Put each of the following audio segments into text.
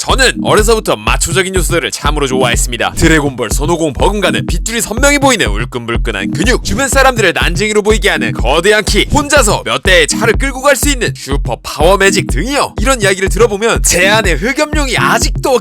저는 어려서부터 마초적인 요소들을 참으로 좋아했습니다. 드래곤볼, 손오공, 버금가는 빗줄이 선명히 보이는 울끈불끈한 근육, 주변 사람들을 난쟁이로 보이게 하는 거대한 키, 혼자서 몇 대의 차를 끌고 갈 수 있는 슈퍼 파워 매직 등이요. 이런 이야기를 들어보면 제 안에 흑염룡이 아직도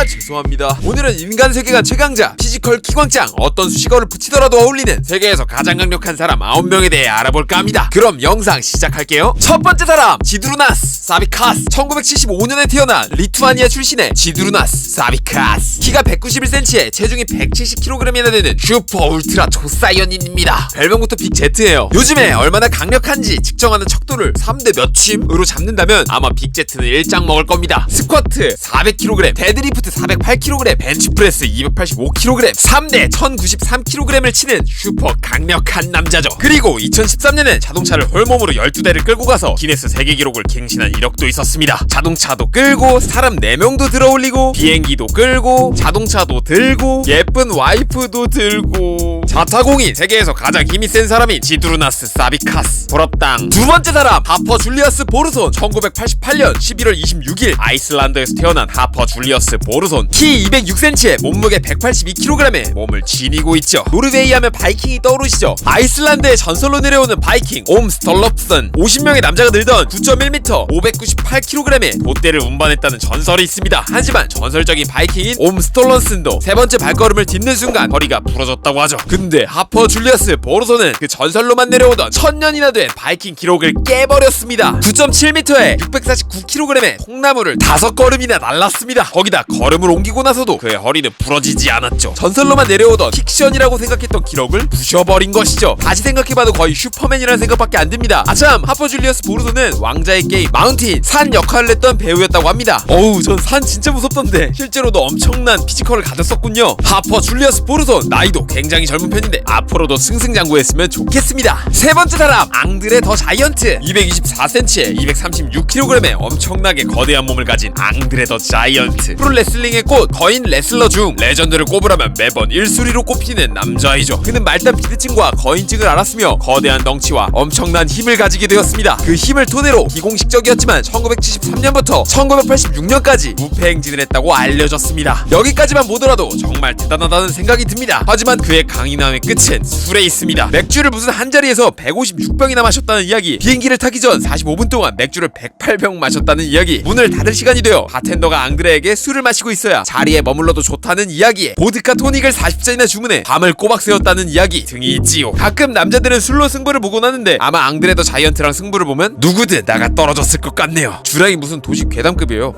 죄송합니다. 오늘은 인간 세계관 최강자, 피지컬 키광짱, 어떤 수식어를 붙이더라도 어울리는 세계에서 가장 강력한 사람 9명에 대해 알아볼까 합니다. 그럼 영상 시작할게요. 첫 번째 사람, 지드루나스 사비카스. 1975년에 태어난 리투아니아 출신의 지드루나스 사비카스. 키가 191cm에 체중이 170kg이나 되는 슈퍼 울트라 초사이언인입니다. 별명부터 빅제트예요. 요즘에 얼마나 강력한지 측정하는 척도를 3대 몇 침으로 잡는다면 아마 빅제트는 일장 먹을 겁니다. 스쿼트 400kg, 데드리프트 408kg, 벤치프레스 285kg, 3대 1093kg을 치는 슈퍼 강력한 남자죠. 그리고 2013년엔 자동차를 홀몸으로 12대를 끌고 가서 기네스 세계 기록을 갱신한 이력도 있었습니다. 자동차도 끌고 사람 4명도 들어올리고 비행기도 끌고 자동차도 들고 예쁜 와이프도 들고 자타공인, 세계에서 가장 힘이 센 사람인 지드루나스 사비카스. 부럽당. 두 번째 사람, 하퍼 줄리어스 보르손. 1988년 11월 26일 아이슬란드에서 태어난 하퍼 줄리어스 보르손. 키 206cm에 몸무게 182kg에 몸을 지니고 있죠. 노르웨이 하면 바이킹이 떠오르시죠. 아이슬란드의 전설로 내려오는 바이킹 옴스톨럽슨. 50명의 남자가 늘던 9.1m 598kg에 돛대를 운반했다는 전설이 있습니다. 하지만 전설적인 바이킹인 옴스톨런슨도 세 번째 발걸음을 딛는 순간 허리가 부러졌다고 하죠. 근데 하퍼 줄리어스 보르손은 그 전설로만 내려오던 1000년이나 된 바이킹 기록을 깨버렸습니다. 9.7m에 649kg에 통나무를 5걸음이나 날랐습니다. 거기다 걸음을 옮기고 나서도 그의 허리는 부러지지 않았죠. 전설로만 내려오던 픽션이라고 생각했던 기록을 부셔버린 것이죠. 다시 생각해봐도 거의 슈퍼맨이라는 생각밖에 안 듭니다. 아참, 하퍼 줄리어스 보르손은 왕자의 게임 마운틴 산 역할을 했던 배우였다고 합니다. 어우, 전 산 진짜 무섭던데 실제로도 엄청난 피지컬을 가졌었군요. 하퍼 줄리어스 보르손, 나이도 굉장히 젊은 편인데 앞으로도 승승장구했으면 좋겠습니다. 세 번째 사람, 앙드레 더 자이언트. 224cm에 236kg에 엄청나게 거대한 몸을 가진 앙드레 더 자이언트. 프로레슬링의 꽃, 거인 레슬러 중 레전드를 꼽으라면 매번 1순위로 꼽히는 남자이죠. 그는 말단 비대증과 거인증을 앓았으며 거대한 덩치와 엄청난 힘을 가지게 되었습니다. 그 힘을 토대로 비공식적이었지만 1973년부터 1986년까지 무패행진을 했다고 알려졌습니다. 여기까지만 보더라도 정말 대단하다는 생각이 듭니다. 하지만 그의 강인함의 끝은 술에 있습니다. 맥주를 무슨 한자리에서 156병이나 마셨다는 이야기, 비행기를 타기 전 45분 동안 맥주를 108병 마셨다는 이야기, 문을 닫을 시간이 되어 바텐더가 앙드레에게 술을 마시고 있어야 자리에 머물러도 좋다는 이야기에 보드카 토닉을 40잔이나 주문해 밤을 꼬박 새웠다는 이야기 등이 있지요. 가끔 남자들은 술로 승부를 보곤 하는데 아마 앙드레 더 자이언트랑 승부를 보면 누구든 나가 떨어졌을 것 같네요. 주량이 무슨 도시 괴담급이에요.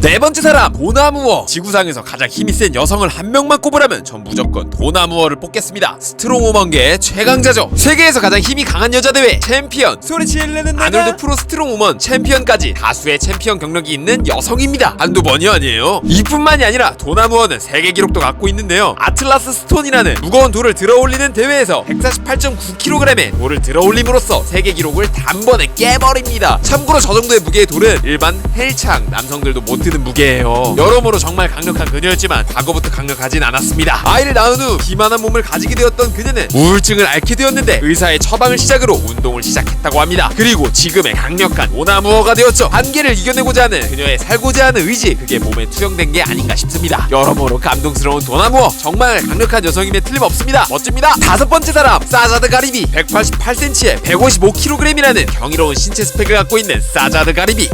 네 번째 사람, 도나무어. 지구상에서 가장 힘이 센 여성을 한 명만 꼽으라면 전 무조건 도나무어를 뽑겠습니다. 스트롱우먼계의 최강자죠. 세계에서 가장 힘이 강한 여자 대회 챔피언, 소리치려는 아놀드 프로 스트롱우먼 챔피언까지 다수의 챔피언 경력이 있는 여성입니다. 한두 번이 아니에요. 이뿐만이 아니라 도나무어는 세계 기록도 갖고 있는데요. 아틀라스 스톤이라는 무거운 돌을 들어올리는 대회에서 148.9kg의 돌을 들어올림으로써 세계 기록을 단번에 깨버립니다. 참고로 저 정도의 무게의 돌은 일반 헬창 남성들도 못 드는 무게예요. 여러모로 정말 강력한 그녀였지만 과거부터 강력하진 않았습니다. 아이를 낳은 후 기만한 몸을 가지게 되었던 그녀는 우울증을 앓게 되었는데 의사의 처방을 시작으로 운동을 시작했다고 합니다. 그리고 지금의 강력한 도나무어가 되었죠. 한계를 이겨내고자 하는 그녀의 살고자 하는 의지, 그게 몸에 투영된 게 아닌가 싶습니다. 여러모로 감동스러운 도나무어, 정말 강력한 여성임에 틀림없습니다. 멋집니다. 다섯 번째 사람, 사자드 가리비. 188cm에 155kg이라는 경이로운 신체 스펙을 갖고 있는 사자드 가리비.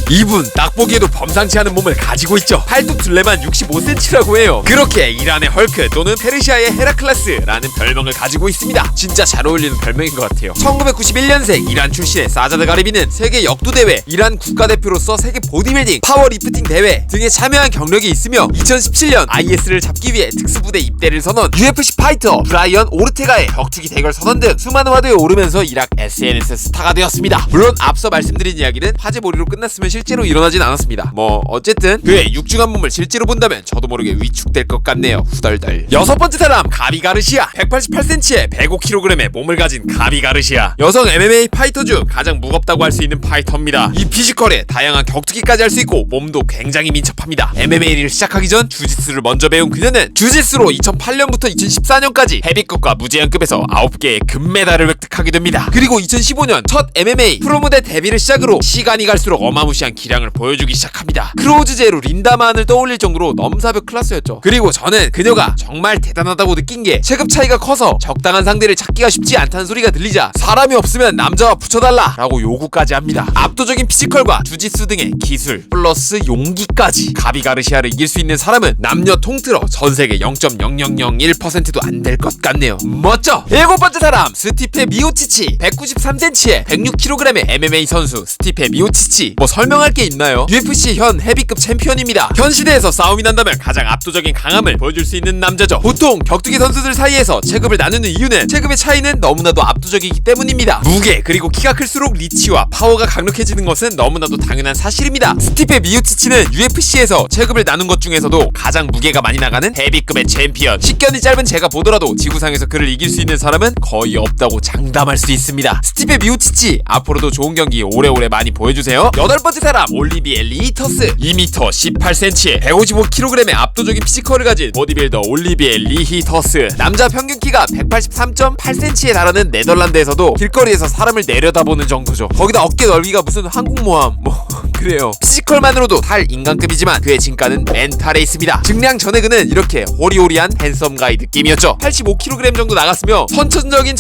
이분 딱 보기에도 범상치 않은 몸을 가지고 있죠. 팔뚝 둘레만 65cm라고 해요. 그렇게 이란의 헐크 또는 페르시아의 헤라클레스라는 별명을 가지고 있습니다. 진짜 잘 어울리는 별명인 것 같아요. 1991년생 이란 출신의 사자드 가리비는 세계 역도대회, 이란 국가대표로서 세계 보디빌딩, 파워리프팅 대회 등에 참여한 경력이 있으며 2017년 IS를 잡기 위해 특수부대 입대를 선언, UFC 파이터 브라이언 오르테가의 격투기 대결 선언 등 수많은 화두에 오르면서 이란 SNS 스타가 되었습니다. 물론 앞서 말씀드린 이야기는 화제몰이로 끝났으면 실제로 일어나진 않았습니다. 어쨌든 그의 육중한 몸을 실제로 본다면 저도 모르게 위축될 것 같네요. 후덜덜. 여섯 번째 사람, 가비 가르시아. 188cm에 105kg의 몸을 가진 가비 가르시아. 여성 MMA 파이터 중 가장 무겁다고 할 수 있는 파이터입니다. 이 피지컬에 다양한 격투기까지 할 수 있고 몸도 굉장히 민첩합니다. MMA를 시작하기 전 주짓수를 먼저 배운 그녀는 주짓수로 2008년부터 2014년까지 헤비급과 무제한급에서 9개의 금메달을 획득하게 됩니다. 그리고 2015년 첫 MMA 프로무대 데뷔를 시작으로 시간이 갈수록 어마무시한 기량을 보여주기 시작합니다. 크로우즈 제로 린다만을 떠올릴 정도로 넘사벽 클래스였죠. 그리고 저는 그녀가 정말 대단하다고 느낀 게 체급 차이가 커서 적당한 상대를 찾기가 쉽지 않다는 소리가 들리자 사람이 없으면 남자와 붙여달라 라고 요구까지 합니다. 압도적인 피지컬과 주짓수 등의 기술 플러스 용기까지 가비 가르시아를 이길 수 있는 사람은 남녀 통틀어 전세계 0.0001%도 안 될 것 같네요. 멋져! 7번째 사람 스티페 미오치치. 193cm에 106kg의 MMA 선수 스티페 미오치치. 뭐 설명할 게 있나요? UFC 현 헤비급 챔피언입니다. 현 시대에서 싸움이 난다면 가장 압도적인 강함을 보여줄 수 있는 남자죠. 보통 격투기 선수들 사이에서 체급을 나누는 이유는 체급의 차이는 너무나도 압도적이기 때문입니다. 무게 그리고 키가 클수록 리치와 파워가 강력해지는 것은 너무나도 당연한 사실입니다. 스티페 미오치치는 UFC에서 체급을 나눈 것 중에서도 가장 무게가 많이 나가는 헤비급의 챔피언. 식견이 짧은 제가 보더라도 지구상에서 그를 이길 수 있는 사람은 거의 없다고 장담할 수 있습니다. 스티페 미오치치 앞으로도 좋은 경기 오래오래 많이 보여주세요. 8번째 사람 올리비에 리히터스. 2m 18cm에 155kg의 압도적인 피지컬을 가진 보디빌더 올리비에 리히터스. 남자 평균 키가 183.8cm에 달하는 네덜란드에서도 길거리에서 사람을 내려다보는 정도죠. 거기다 어깨 넓이가 무슨 항공모함 뭐 그래요. 피지컬만으로도 탈 인간급이지만 그의 진가는 멘탈에 있습니다. 증량 전에 그는 이렇게 호리호리한 핸섬가이 느낌이었죠. 85kg 정도 나갔으며 선천적인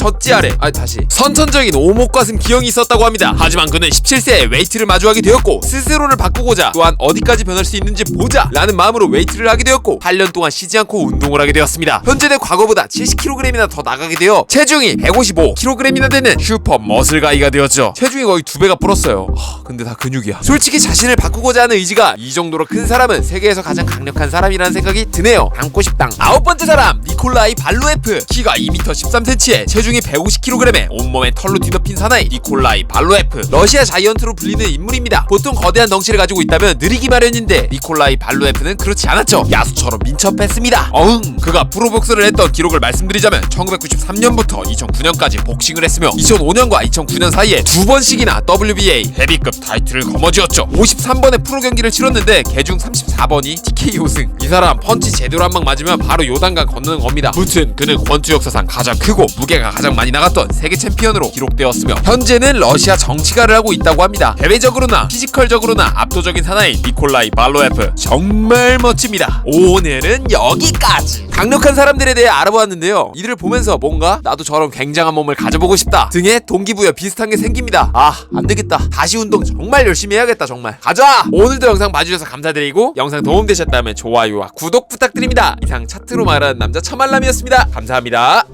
선천적인 오목가슴 기형이 있었다고 합니다. 하지만 그는 17세에 웨이트를 마주하게 되었고 스스로를 바꾸고자 또한 어디까지 변할 수 있는지 보자 라는 마음으로 웨이트를 하게 되었고 8년 동안 쉬지 않고 운동을 하게 되었습니다. 현재는 과거보다 70kg이나 더 나가게 되어 체중이 155kg이나 되는 슈퍼 머슬가이가 되었죠. 체중이 거의 2배가 불었어요. 근데 다 근육이야. 솔직히 자신을 바꾸고자 하는 의지가 이 정도로 큰 사람은 세계에서 가장 강력한 사람이라는 생각이 드네요. 닮고 싶당. 9번째 사람 니콜라이 발로에프. 키가 2m 13cm에 체중이 150kg에 온몸에 털로 뒤덮인 사나이 니콜라이 발로에프. 러시아 자이언트로 불리는 인물입니다. 보통 거대한 덩치를 가지고 있다면 느리기 마련인데 니콜라이 발로에프는 그렇지 않았죠. 야수처럼 민첩했습니다. 그가 프로복서를 했던 기록을 말씀드리자면 1993년부터 2009년까지 복싱을 했으며 2005년과 2009년 사이에 2번씩이나 WBA 헤비급 타이틀을 거머쥐었죠. 53번의 프로 경기를 치렀는데 개중 34번이 TKO 승. 이 사람 펀치 제대로 한 방 맞으면 바로 요단강 건너는 겁니다. 무튼 그는 권투 역사상 가장 크고 무게가 가장 많이 나갔던 세계 챔피언으로 기록되었으며 현재는 러시아 정치가를 하고 있다고 합니다. 대외적으로나 피지컬적으로나 압도적인 사나이 니콜라이 발로에프 정말 멋집니다. 오늘은 여기까지. 강력한 사람들에 대해 알아보았는데요. 이들을 보면서 뭔가 나도 저런 굉장한 몸을 가져보고 싶다 등의 동기부여 비슷한 게 생깁니다. 안되겠다. 다시 운동 정말 열심히 해야겠다. 정말 가자. 오늘도 영상 봐주셔서 감사드리고 영상 도움되셨다면 좋아요와 구독 부탁드립니다. 이상 차트로 말하는 남자 처말남이었습니다. 감사합니다.